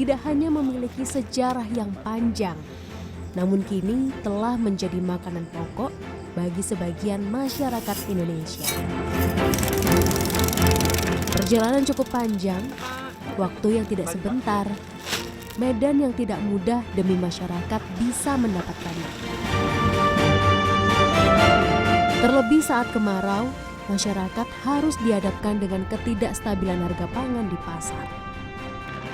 tidak hanya memiliki sejarah yang panjang, namun kini telah menjadi makanan pokok bagi sebagian masyarakat Indonesia. Perjalanan cukup panjang, waktu yang tidak sebentar, medan yang tidak mudah demi masyarakat bisa mendapatkannya. Terlebih saat kemarau, masyarakat harus dihadapkan dengan ketidakstabilan harga pangan di pasar.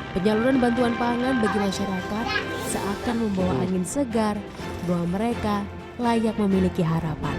Penyaluran bantuan pangan bagi masyarakat seakan membawa angin segar bahwa mereka layak memiliki harapan.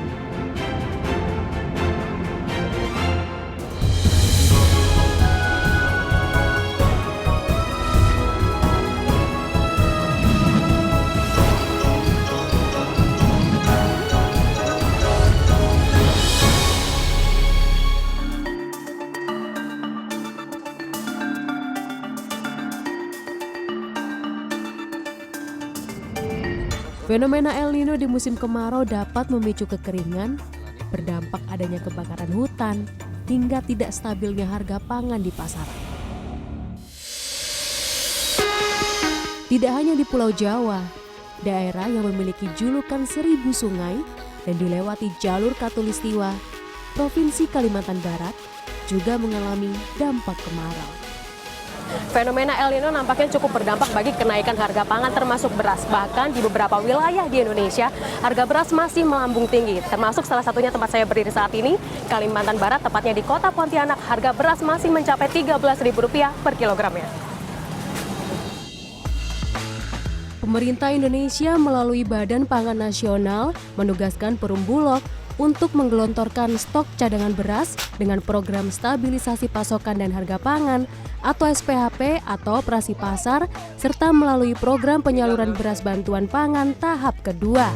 Fenomena El Nino di musim kemarau dapat memicu kekeringan, berdampak adanya kebakaran hutan, hingga tidak stabilnya harga pangan di pasaran. Tidak hanya di Pulau Jawa, daerah yang memiliki julukan 1000 sungai dan dilewati jalur Katulistiwa, Provinsi Kalimantan Barat, juga mengalami dampak kemarau. Fenomena El Nino nampaknya cukup berdampak bagi kenaikan harga pangan termasuk beras. Bahkan di beberapa wilayah di Indonesia, harga beras masih melambung tinggi. Termasuk salah satunya tempat saya berdiri saat ini, Kalimantan Barat, tepatnya di Kota Pontianak, harga beras masih mencapai Rp13.000 per kilogramnya. Pemerintah Indonesia melalui Badan Pangan Nasional menugaskan Perum Bulog untuk menggelontorkan stok cadangan beras dengan program stabilisasi pasokan dan harga pangan atau SPHP atau operasi pasar, serta melalui program penyaluran beras bantuan pangan tahap kedua.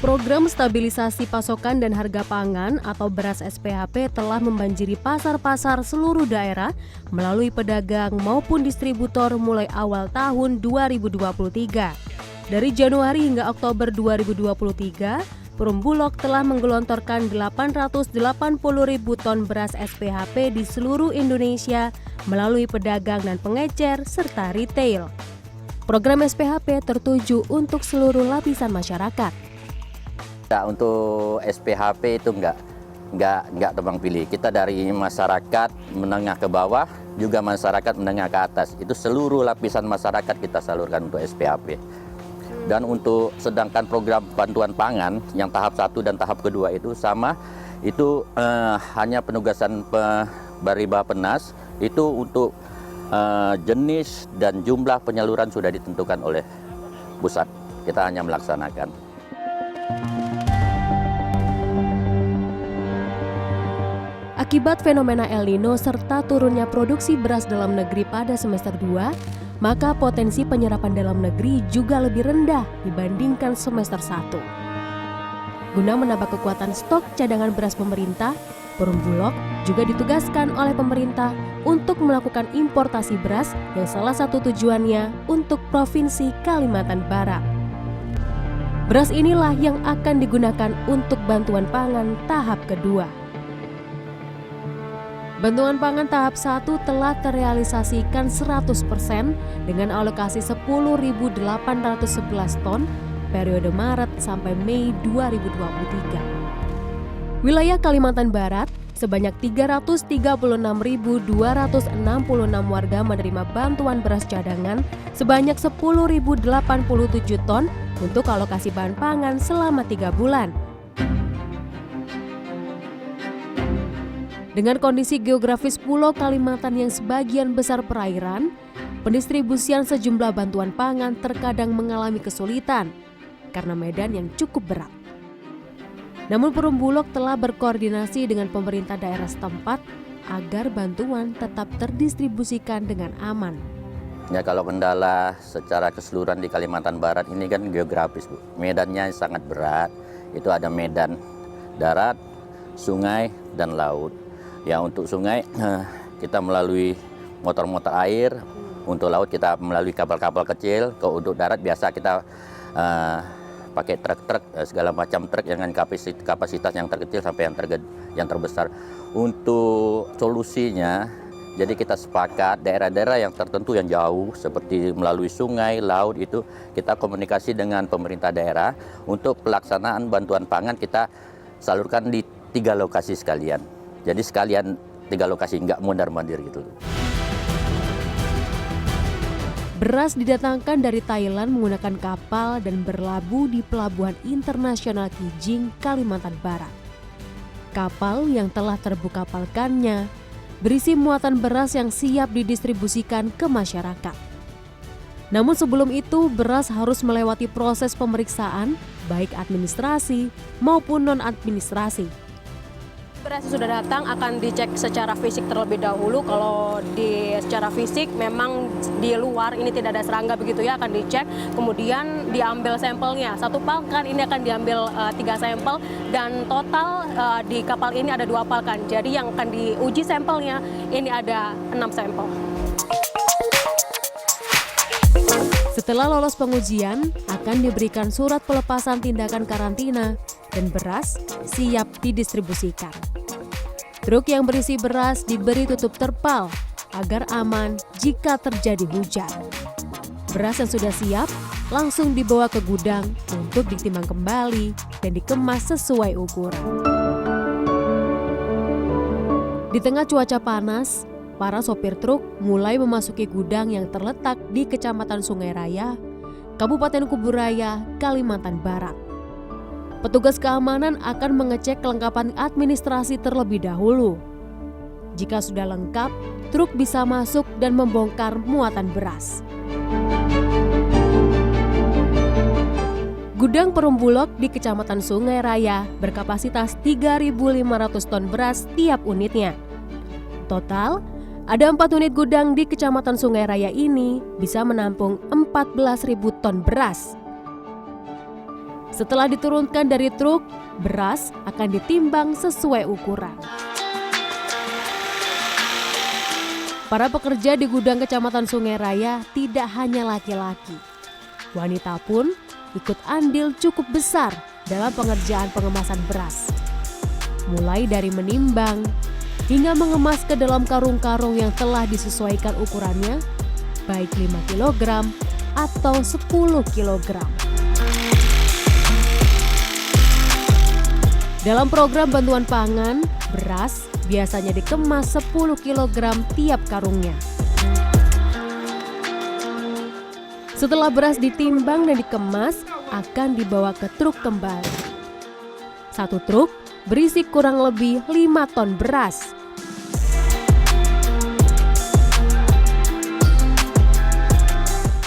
Program stabilisasi pasokan dan harga pangan atau beras SPHP telah membanjiri pasar-pasar seluruh daerah melalui pedagang maupun distributor mulai awal tahun 2023. Dari Januari hingga Oktober 2023, Perum Bulog telah menggelontorkan 880.000 ton beras SPHP di seluruh Indonesia melalui pedagang dan pengecer serta retail. Program SPHP tertuju untuk seluruh lapisan masyarakat. Untuk SPHP itu enggak tebang pilih. Kita dari masyarakat menengah ke bawah, juga masyarakat menengah ke atas. Itu seluruh lapisan masyarakat kita salurkan untuk SPHP. Dan untuk sedangkan program bantuan pangan yang tahap 1 dan tahap kedua itu sama, itu hanya penugasan Bari Bappenas, itu untuk jenis dan jumlah penyaluran sudah ditentukan oleh pusat. Kita hanya melaksanakan. Akibat fenomena El Nino serta turunnya produksi beras dalam negeri pada semester 2, maka potensi penyerapan dalam negeri juga lebih rendah dibandingkan semester 1. Guna menambah kekuatan stok cadangan beras pemerintah, Perum Bulog juga ditugaskan oleh pemerintah untuk melakukan importasi beras yang salah satu tujuannya untuk Provinsi Kalimantan Barat. Beras inilah yang akan digunakan untuk bantuan pangan tahap kedua. Bantuan pangan tahap 1 telah terrealisasikan 100% dengan alokasi 10.811 ton periode Maret sampai Mei 2023. Wilayah Kalimantan Barat, sebanyak 336.266 warga menerima bantuan beras cadangan sebanyak 10.087 ton untuk alokasi bahan pangan selama 3 bulan. Dengan kondisi geografis Pulau Kalimantan yang sebagian besar perairan, pendistribusian sejumlah bantuan pangan terkadang mengalami kesulitan karena medan yang cukup berat. Namun Perum Bulog telah berkoordinasi dengan pemerintah daerah setempat agar bantuan tetap terdistribusikan dengan aman. Ya, kalau kendala secara keseluruhan di Kalimantan Barat ini kan geografis, Bu. Medannya sangat berat. Itu ada medan darat, sungai, dan laut. Ya, untuk sungai kita melalui motor-motor air, untuk laut kita melalui kapal-kapal kecil, kalau untuk darat biasa kita pakai truk-truk, segala macam truk dengan kapasitas yang terkecil sampai yang terbesar. Untuk solusinya Jadi kita sepakat daerah-daerah yang tertentu yang jauh seperti melalui sungai, laut itu kita komunikasi dengan pemerintah daerah untuk pelaksanaan bantuan pangan kita salurkan di 3 lokasi sekalian. Jadi sekalian 3 lokasi, nggak mondar-mandir gitu. Beras didatangkan dari Thailand menggunakan kapal dan berlabuh di Pelabuhan Internasional Kijing, Kalimantan Barat. Kapal yang telah terbuka palkannya berisi muatan beras yang siap didistribusikan ke masyarakat. Namun sebelum itu, beras harus melewati proses pemeriksaan baik administrasi maupun non-administrasi. Beras yang sudah datang akan dicek secara fisik terlebih dahulu. Kalau secara fisik memang di luar ini tidak ada serangga begitu ya, akan dicek. Kemudian diambil sampelnya. Satu palkan ini akan diambil 3 sampel dan total di kapal ini ada 2 palkan. Jadi yang akan diuji sampelnya ini ada 6 sampel. Setelah lolos pengujian, akan diberikan surat pelepasan tindakan karantina dan beras siap didistribusikan. Truk yang berisi beras diberi tutup terpal agar aman jika terjadi hujan. Beras yang sudah siap langsung dibawa ke gudang untuk ditimbang kembali dan dikemas sesuai ukuran. Di tengah cuaca panas, para sopir truk mulai memasuki gudang yang terletak di Kecamatan Sungai Raya, Kabupaten Kuburaya, Kalimantan Barat. Petugas keamanan akan mengecek kelengkapan administrasi terlebih dahulu. Jika sudah lengkap, truk bisa masuk dan membongkar muatan beras. Gudang Perumbulok di Kecamatan Sungai Raya berkapasitas 3.500 ton beras tiap unitnya. Total, ada 4 unit gudang di Kecamatan Sungai Raya ini bisa menampung 14.000 ton beras. Setelah diturunkan dari truk, beras akan ditimbang sesuai ukuran. Para pekerja di gudang Kecamatan Sungai Raya tidak hanya laki-laki. Wanita pun ikut andil cukup besar dalam pengerjaan pengemasan beras. Mulai dari menimbang hingga mengemas ke dalam karung-karung yang telah disesuaikan ukurannya, baik 5 kg atau 10 kg. Dalam program bantuan pangan, beras biasanya dikemas 10 kg tiap karungnya. Setelah beras ditimbang dan dikemas, akan dibawa ke truk kembali. Satu truk berisi kurang lebih 5 ton beras.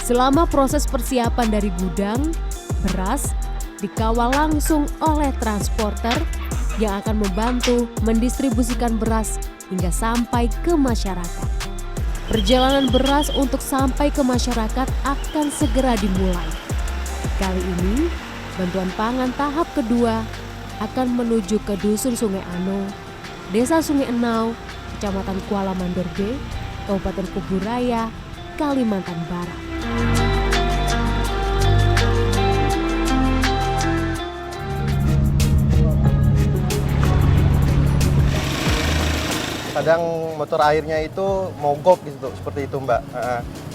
Selama proses persiapan dari gudang, beras dikawal langsung oleh transporter yang akan membantu mendistribusikan beras hingga sampai ke masyarakat. Perjalanan beras untuk sampai ke masyarakat akan segera dimulai. Kali ini, bantuan pangan tahap kedua akan menuju ke Dusun Sungai Ano, Desa Sungai Enau, Kecamatan Kuala Mandor B, Kabupaten Kuburaya, Kalimantan Barat. Kadang motor airnya itu mogok gitu, seperti itu Mbak.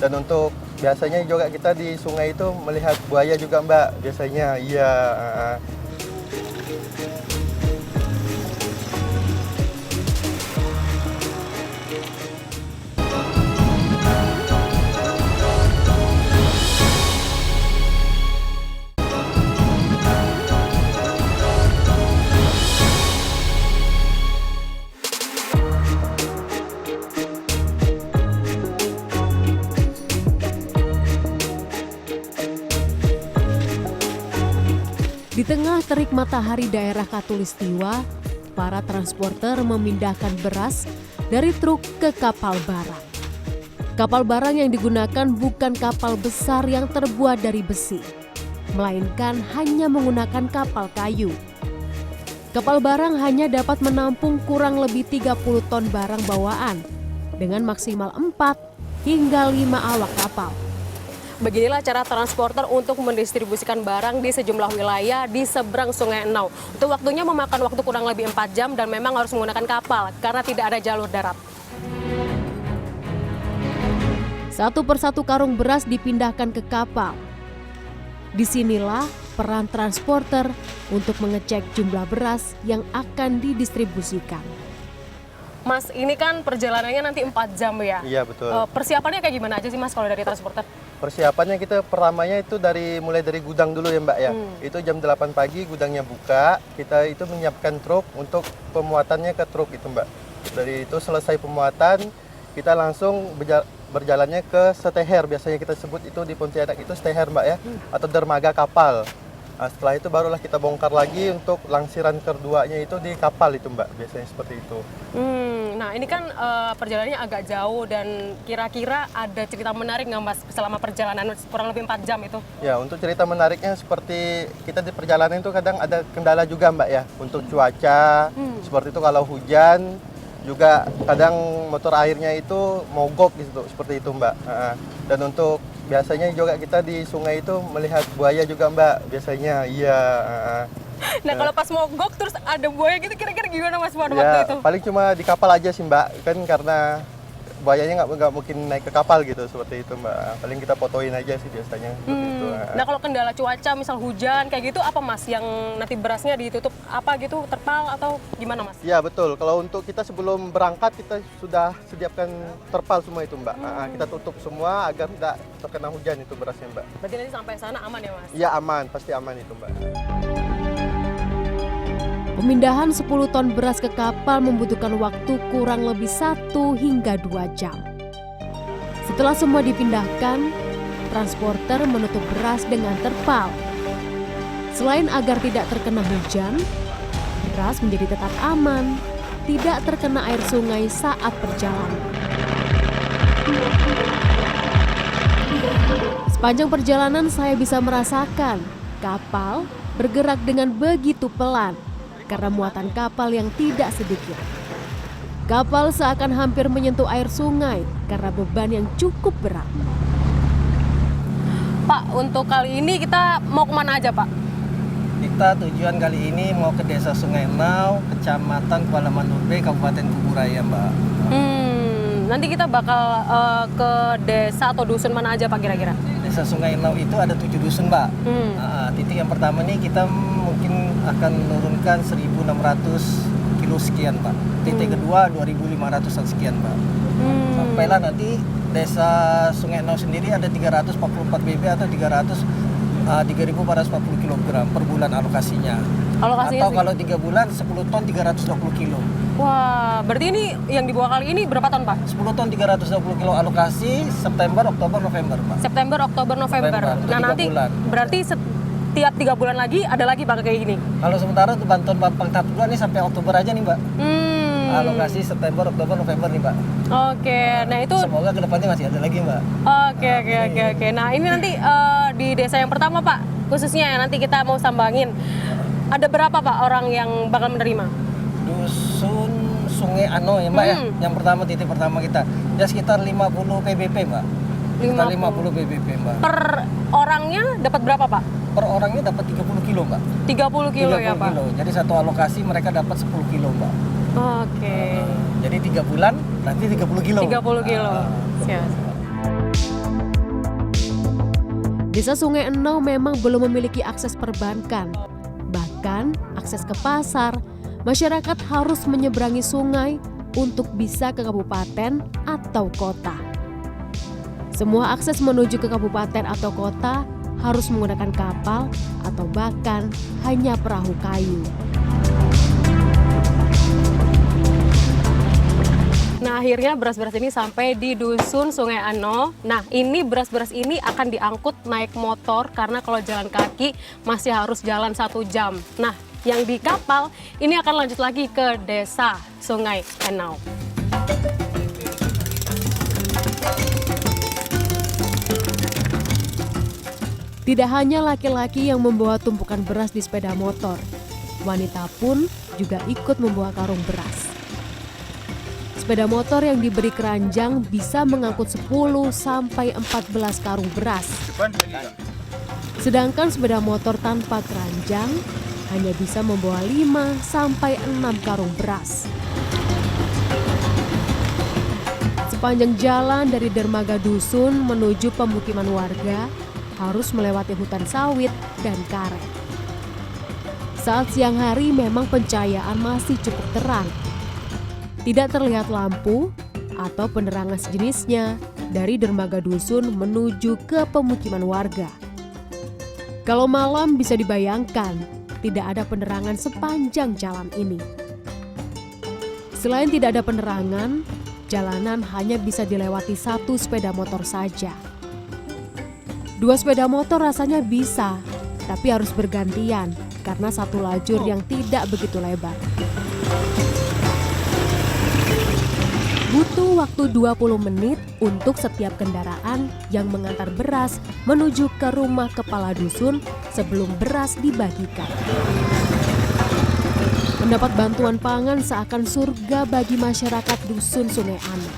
Dan untuk biasanya juga kita di sungai itu melihat buaya juga Mbak, biasanya. Iya. Di tengah terik matahari daerah Katulistiwa, para transporter memindahkan beras dari truk ke kapal barang. Kapal barang yang digunakan bukan kapal besar yang terbuat dari besi, melainkan hanya menggunakan kapal kayu. Kapal barang hanya dapat menampung kurang lebih 30 ton barang bawaan dengan maksimal 4 hingga 5 awak kapal. Beginilah cara transporter untuk mendistribusikan barang di sejumlah wilayah di seberang Sungai Enau. Untuk waktunya memakan waktu kurang lebih 4 jam dan memang harus menggunakan kapal karena tidak ada jalur darat. Satu persatu karung beras dipindahkan ke kapal. Disinilah peran transporter untuk mengecek jumlah beras yang akan didistribusikan. Mas, ini kan perjalanannya nanti 4 jam ya? Iya, betul. Persiapannya kayak gimana aja sih Mas kalau dari transporter? Persiapannya kita pertamanya itu mulai dari gudang dulu ya Mbak ya. Itu jam 8 pagi gudangnya buka, kita itu menyiapkan truk untuk pemuatannya ke truk itu Mbak. Dari itu selesai pemuatan, kita langsung berjalannya ke steher, biasanya kita sebut itu di Pontianak itu steher Mbak ya, atau dermaga kapal. Nah, setelah itu barulah kita bongkar lagi untuk langsiran keduanya itu di kapal itu Mbak, biasanya seperti itu. Nah ini kan perjalanannya agak jauh dan kira-kira ada cerita menarik nggak Mas selama perjalanan kurang lebih 4 jam itu? Ya, untuk cerita menariknya seperti kita di perjalanan itu kadang ada kendala juga Mbak ya, untuk cuaca, seperti itu kalau hujan, juga kadang motor airnya itu mogok gitu, seperti itu Mbak. Dan untuk biasanya juga kita di sungai itu melihat buaya juga Mbak, biasanya. Iya. Nah kalau pas mogok terus ada buaya gitu kira-kira gimana Mas pada Ya, waktu itu? paling cuma di kapal aja sih Mbak, kan karena buayanya nggak mungkin naik ke kapal gitu, seperti itu Mbak. Paling kita fotoin aja sih biasanya. Seperti itu. Nah kalau kendala cuaca misal hujan kayak gitu apa Mas yang nanti berasnya ditutup apa gitu terpal atau gimana Mas? Ya betul, kalau untuk kita sebelum berangkat kita sudah sediakan terpal semua itu Mbak. Kita tutup semua agar tidak terkena hujan itu berasnya Mbak. Berarti nanti sampai sana aman ya Mas? Ya aman, pasti aman itu Mbak. Pemindahan 10 ton beras ke kapal membutuhkan waktu kurang lebih 1 hingga 2 jam. Setelah semua dipindahkan, transporter menutup beras dengan terpal. Selain agar tidak terkena hujan, beras menjadi tetap aman, tidak terkena air sungai saat perjalanan. Sepanjang perjalanan saya bisa merasakan kapal bergerak dengan begitu pelan karena muatan kapal yang tidak sedikit. Kapal seakan hampir menyentuh air sungai karena beban yang cukup berat. Pak, untuk kali ini kita mau kemana aja Pak? Kita tujuan kali ini mau ke Desa Sungai Enau, Kecamatan Kuala Mandurbe, Kabupaten Kuburaya, Mbak. Nanti kita bakal ke desa atau dusun mana aja Pak kira-kira? Desa Sungai Enau itu ada 7 dusun, Mbak. Titik yang pertama nih kita mungkin akan menurunkan 1.600 kilo sekian, Pak. Titik kedua 2.500 sekian, Pak. Sampailah nanti Desa Sungai Enau sendiri ada 344 BB atau 3.440 kg per bulan alokasinya. Alokasinya atau kalau 3 bulan 10 ton 320 kilo. Wah, berarti ini yang dibawa kali ini berapa ton Pak? 10 ton 320 kilo alokasi September, Oktober, November, Pak. September, Oktober, November. November, Nah nanti bulan. berarti setiap 3 bulan lagi ada lagi Pak kayak gini? Kalau sementara untuk bantuan Bapak tahap 2 nih sampai Oktober aja nih, Mbak. Alokasi September, Oktober, November nih, Mbak. Oke, nah itu Semoga kedepannya masih ada lagi, Mbak. Oke. Nah ini nanti di desa yang pertama Pak, khususnya yang nanti kita mau sambangin. Ada berapa Pak orang yang bakal menerima? Dusun Sungai Ano ya, Mbak ya. Yang pertama, titik pertama kita. Ya sekitar 50 PBP, Mbak. Sekitar 50 PBP, Mbak. Per orangnya dapat berapa Pak? Per orangnya dapat 30 kilo, Mbak. 30 kilo ya Pak? Kilo. Jadi satu alokasi mereka dapat 10 kilo, Mbak. Oke. Jadi 3 bulan nanti 30 kilo. 30 kilo. Siap. Desa Sungai Enau memang belum memiliki akses perbankan. Bahkan akses ke pasar, masyarakat harus menyeberangi sungai untuk bisa ke kabupaten atau kota. Semua akses menuju ke kabupaten atau kota harus menggunakan kapal atau bahkan hanya perahu kayu. Nah akhirnya beras-beras ini sampai di dusun Sungai Ano. Nah ini beras-beras ini akan diangkut naik motor karena kalau jalan kaki masih harus jalan 1 jam. Nah yang di kapal ini akan lanjut lagi ke desa Sungai Enau. Tidak hanya laki-laki yang membawa tumpukan beras di sepeda motor, wanita pun juga ikut membawa karung beras. Sepeda motor yang diberi keranjang bisa mengangkut 10 sampai 14 karung beras. Sedangkan sepeda motor tanpa keranjang hanya bisa membawa 5 sampai 6 karung beras. Sepanjang jalan dari dermaga dusun menuju pemukiman warga harus melewati hutan sawit dan karet. Saat siang hari memang pencahayaan masih cukup terang. Tidak terlihat lampu atau penerangan sejenisnya dari dermaga dusun menuju ke pemukiman warga. Kalau malam bisa dibayangkan, tidak ada penerangan sepanjang jalan ini. Selain tidak ada penerangan, jalanan hanya bisa dilewati 1 sepeda motor saja. 2 sepeda motor rasanya bisa, tapi harus bergantian karena satu lajur yang tidak begitu lebar. Butuh waktu 20 menit untuk setiap kendaraan yang mengantar beras menuju ke rumah kepala dusun sebelum beras dibagikan. Mendapat bantuan pangan seakan surga bagi masyarakat dusun Sungai Ano.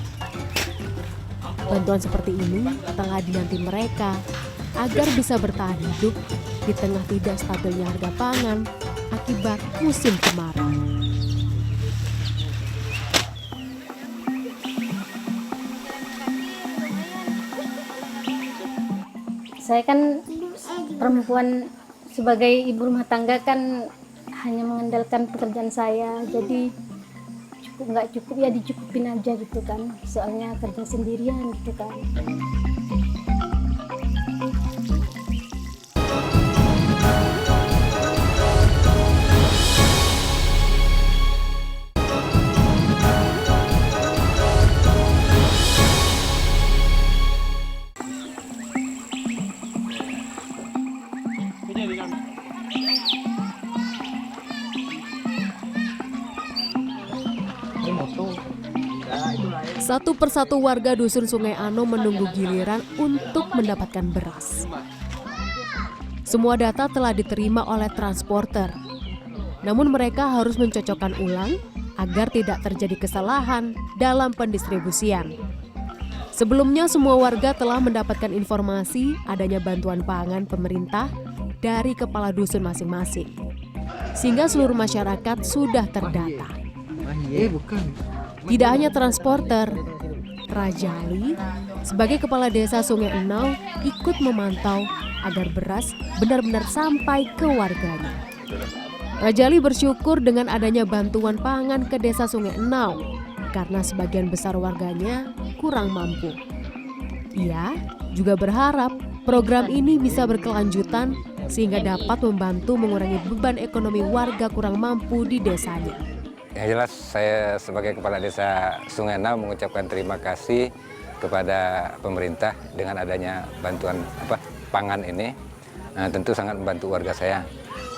Bantuan seperti ini telah dinanti mereka agar bisa bertahan hidup di tengah tidak stabilnya harga pangan akibat musim kemarau. Saya kan perempuan, sebagai ibu rumah tangga kan hanya mengandalkan pekerjaan saya, jadi nggak cukup ya dicukupin aja gitu kan, soalnya kerja sendirian gitu kan. Satu persatu warga dusun Sungai Ano menunggu giliran untuk mendapatkan beras. Semua data telah diterima oleh transporter. Namun mereka harus mencocokkan ulang agar tidak terjadi kesalahan dalam pendistribusian. Sebelumnya semua warga telah mendapatkan informasi adanya bantuan pangan pemerintah dari kepala dusun masing-masing. Sehingga seluruh masyarakat sudah terdata. Tidak hanya transporter, Rajali sebagai kepala desa Sungai Enau ikut memantau agar beras benar-benar sampai ke warganya. Rajali bersyukur dengan adanya bantuan pangan ke desa Sungai Enau karena sebagian besar warganya kurang mampu. Ia juga berharap program ini bisa berkelanjutan sehingga dapat membantu mengurangi beban ekonomi warga kurang mampu di desanya. Yang jelas saya sebagai kepala desa Sungai Enau mengucapkan terima kasih kepada pemerintah dengan adanya bantuan pangan ini. Tentu sangat membantu warga saya.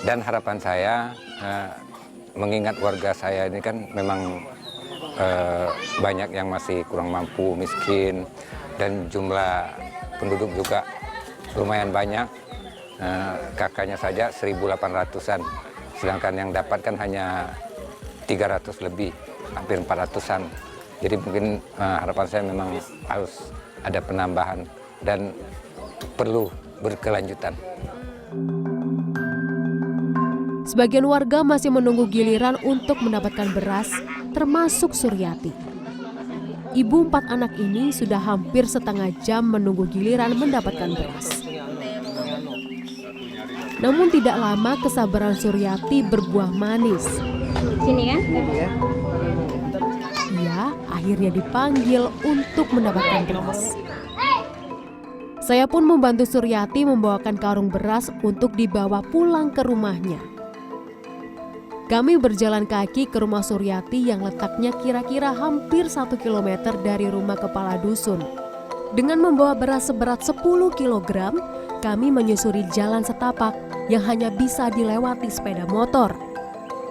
Dan harapan saya mengingat warga saya ini kan memang banyak yang masih kurang mampu, miskin, dan jumlah penduduk juga lumayan banyak. Kakaknya saja 1.800-an, sedangkan yang dapat kan hanya 300 lebih, hampir 400-an. Jadi mungkin harapan saya memang harus ada penambahan dan perlu berkelanjutan. Sebagian warga masih menunggu giliran untuk mendapatkan beras, termasuk Suryati. Ibu 4 anak ini sudah hampir setengah jam menunggu giliran mendapatkan beras. Namun tidak lama kesabaran Suryati berbuah manis. Sini kan? Ia akhirnya dipanggil untuk mendapatkan beras. Saya pun membantu Suryati membawakan karung beras untuk dibawa pulang ke rumahnya. Kami berjalan kaki ke rumah Suryati yang letaknya kira-kira hampir 1 kilometer dari rumah kepala dusun. Dengan membawa beras seberat 10 kilogram, kami menyusuri jalan setapak yang hanya bisa dilewati sepeda motor.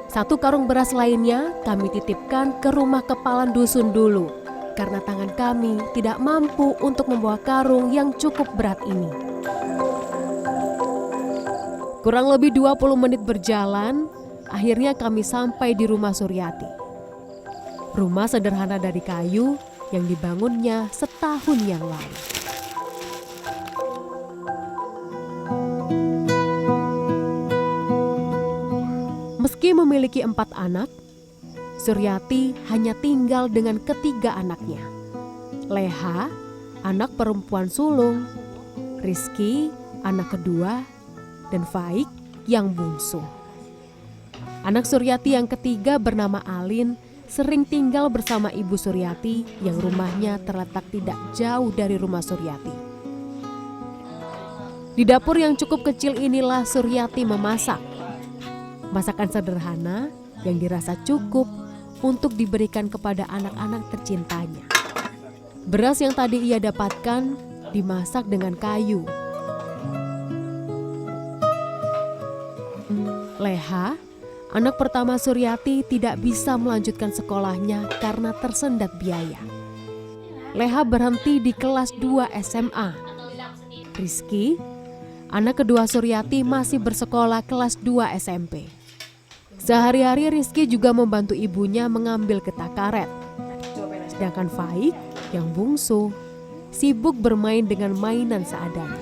1 karung beras lainnya kami titipkan ke rumah kepala dusun dulu, karena tangan kami tidak mampu untuk membawa karung yang cukup berat ini. Kurang lebih 20 menit berjalan, akhirnya kami sampai di rumah Suryati. Rumah sederhana dari kayu yang dibangunnya setahun yang lalu. Meski memiliki 4 anak, Suryati hanya tinggal dengan ketiga anaknya. Leha, anak perempuan sulung, Rizky, anak kedua, dan Faik yang bungsu. Anak Suryati yang ketiga bernama Alin sering tinggal bersama Ibu Suryati yang rumahnya terletak tidak jauh dari rumah Suryati. Di dapur yang cukup kecil inilah Suryati memasak. Masakan sederhana yang dirasa cukup untuk diberikan kepada anak-anak tercintanya. Beras yang tadi ia dapatkan dimasak dengan kayu. Leha, anak pertama Suryati, tidak bisa melanjutkan sekolahnya karena tersendat biaya. Leha berhenti di kelas 2 SMA. Rizky, anak kedua Suryati, masih bersekolah kelas 2 SMP. Sehari-hari Rizky juga membantu ibunya mengambil getah karet. Sedangkan Faik yang bungsu sibuk bermain dengan mainan seadanya.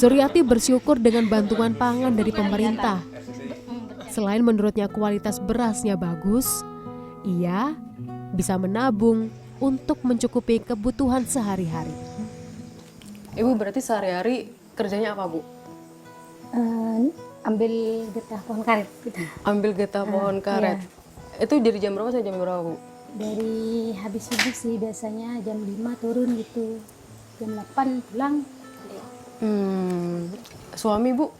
Suryati bersyukur dengan bantuan pangan dari pemerintah. Selain menurutnya kualitas berasnya bagus, ia bisa menabung untuk mencukupi kebutuhan sehari-hari. Ibu berarti sehari-hari kerjanya apa, Bu? Ambil getah pohon karet gitu. Ambil getah pohon karet. Itu dari jam berapa sampai jam berapa, Bu? Dari habis subuh sih biasanya jam 5 turun gitu. Jam 8 pulang. Suami, Bu?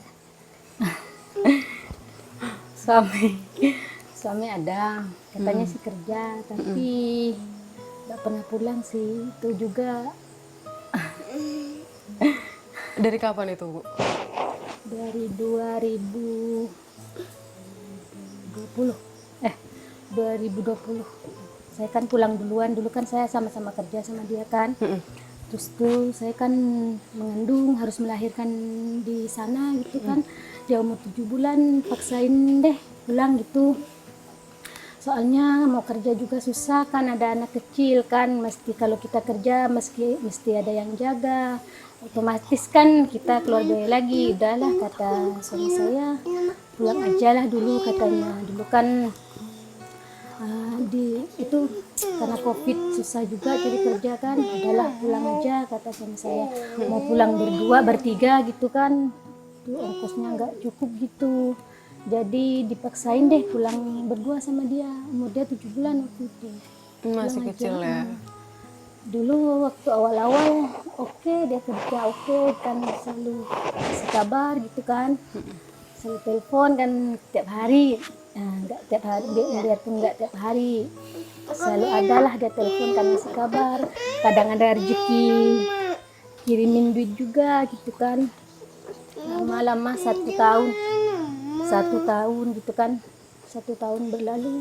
Suami ada, katanya sih kerja, tapi nggak pernah pulang sih. Itu juga Dari kapan itu, Bu? dari 2020. Saya kan pulang duluan, dulu kan saya sama-sama kerja sama dia kan. Terus tuh saya kan mengandung, harus melahirkan di sana gitu kan. Dia umur 7 bulan, paksain deh pulang gitu. Soalnya mau kerja juga susah kan, ada anak kecil kan, mesti kalau kita kerja mesti ada yang jaga. Otomatis kan kita keluar biaya lagi. Udahlah kata suami saya, pulang aja lah dulu katanya. Dulu kan itu karena COVID susah juga cari kerja kan. Udahlah pulang aja kata suami saya. Mau pulang berdua, bertiga gitu kan. Itu ongkosnya nggak cukup gitu. Jadi dipaksain deh pulang berdua sama dia. Umur dia 7 bulan waktu itu. Masih Pulang kecil aja. ya. Dulu waktu awal-awal oke, dia kerja oke kan, selalu kasih kabar gitu kan, selalu telepon kan tiap hari. Nggak tiap hari, biarpun nggak tiap hari, selalu ada lah dia telepon kan, kasih kabar. Kadang ada rezeki kirimin duit juga gitu kan. Lama-lama 1 tahun gitu kan, 1 tahun berlalu,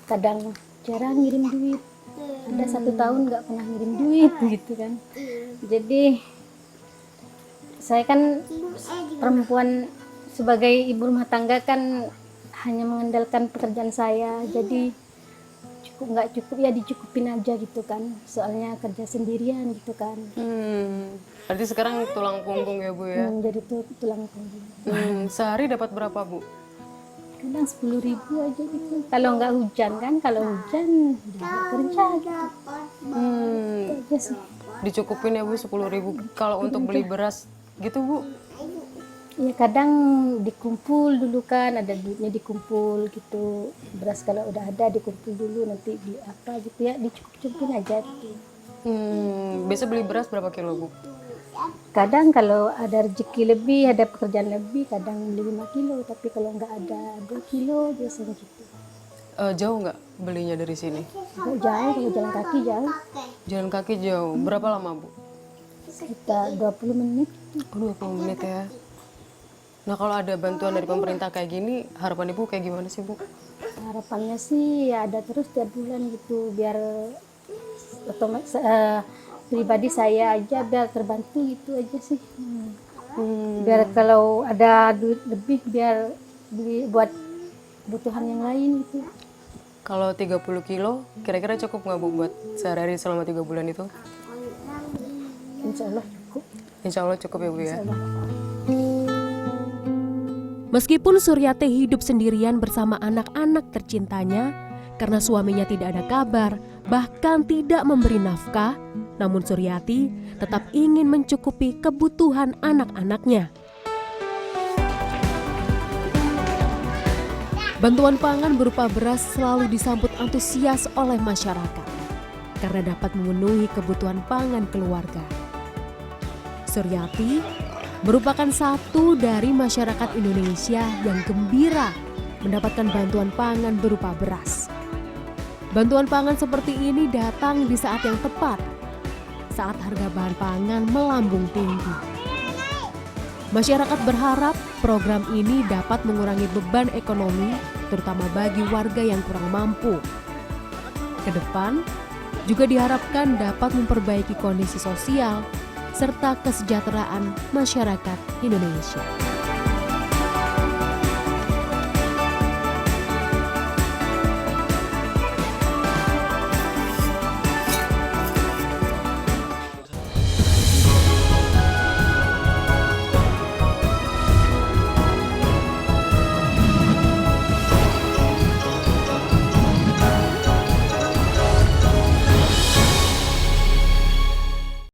kadang jarang ngirim duit. Ada 1 tahun nggak pernah ngirim duit gitu kan. Jadi saya kan perempuan, sebagai ibu rumah tangga kan hanya mengandalkan pekerjaan saya. Jadi nggak cukup ya dicukupin aja gitu kan. Soalnya kerja sendirian gitu kan. Berarti sekarang tulang punggung ya, Bu ya? Jadi tuh tulang punggung. Sehari dapat berapa, Bu? Kadang 10.000 aja gitu. Kalau nggak hujan kan, kalau hujan dia nggak kerja gitu. Itu aja sih. Dicukupin ya, Bu, 10.000. Kalau untuk beli beras gitu, Bu? Ya kadang dikumpul dulu kan, ada duitnya dikumpul gitu. Beras kalau udah ada dikumpul dulu, nanti di apa gitu ya, dicukup-cukupin aja gitu. Biasa beli beras berapa kilo, Bu? Kadang kalau ada rezeki lebih, ada pekerjaan lebih, kadang beli 5 kilo. Tapi kalau nggak ada 2 kilo biasanya gitu. Jauh nggak belinya dari sini? Agak jauh, kalau jalan kaki jauh. Jalan kaki jauh. Berapa lama, Bu? Sekitar 20 menit. 20 menit ya. Nah, kalau ada bantuan dari pemerintah kayak gini, harapan Ibu kayak gimana sih, Bu? Harapannya sih ya ada terus tiap bulan gitu, biar otomatis pribadi saya aja biar terbantu gitu aja sih. Biar kalau ada duit lebih biar beli buat kebutuhan yang lain gitu. Kalau 30 kilo, kira-kira cukup nggak, Bu, buat sehari-hari selama 3 bulan itu? Insya Allah cukup. Insya Allah cukup ya, Bu ya? Insya Allah. Meskipun Suryati hidup sendirian bersama anak-anak tercintanya, karena suaminya tidak ada kabar, bahkan tidak memberi nafkah, namun Suryati tetap ingin mencukupi kebutuhan anak-anaknya. Bantuan pangan berupa beras selalu disambut antusias oleh masyarakat karena dapat memenuhi kebutuhan pangan keluarga. Suryati merupakan satu dari masyarakat Indonesia yang gembira mendapatkan bantuan pangan berupa beras. Bantuan pangan seperti ini datang di saat yang tepat, saat harga bahan pangan melambung tinggi. Masyarakat berharap program ini dapat mengurangi beban ekonomi, terutama bagi warga yang kurang mampu. Ke depan, juga diharapkan dapat memperbaiki kondisi sosial serta kesejahteraan masyarakat Indonesia.